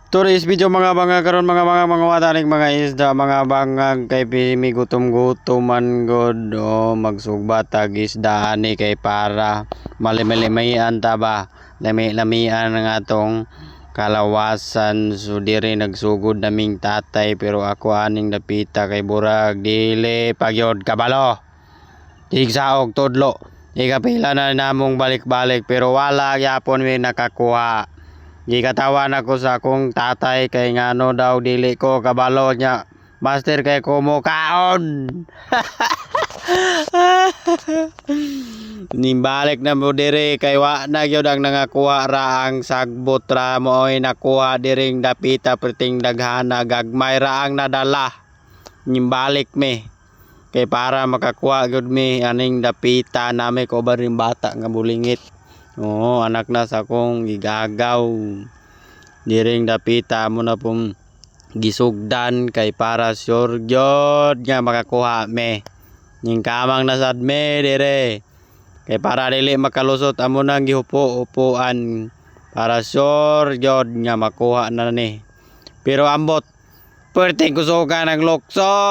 Tourist video mga karon mga watanig mga isda mga bangag kay pimi gutom-gutoman god o magsugba tag isda ani kay para malimilimayan ta ba lami-lamian ng atong kalawasan. So diri nagsugod naming tatay pero ako aning napita kay burag dili pagyod kabalo tigsaog tudlo ikapila na namong balik-balik pero wala gyapon mi nakakuha. Gikatawan ako sa akong tatay kay ngano daw dili ko kabalo niya. Master kay kumo kaon. Nimbalik na mo diri kay wa na gyud ang nangakuha ra ang sagbot ra mo oy nakuha diring dapita perting daghana gagmay ra ang nadala. Nimbalik mi kay para makakuha gyud mi aning dapita nami ko ba ring bata nga bulingit. Oo, anak na sa akong gigagaw. Diring dapita mo na pong gisugdan kay para sure gyud nga makakuha me. Ning kamang nasad me dire. Kay para dili makalusot amo nang gihupo-upuan para sure gyud nga makuha na ni. Pero ambot perting kusugan ang lukso.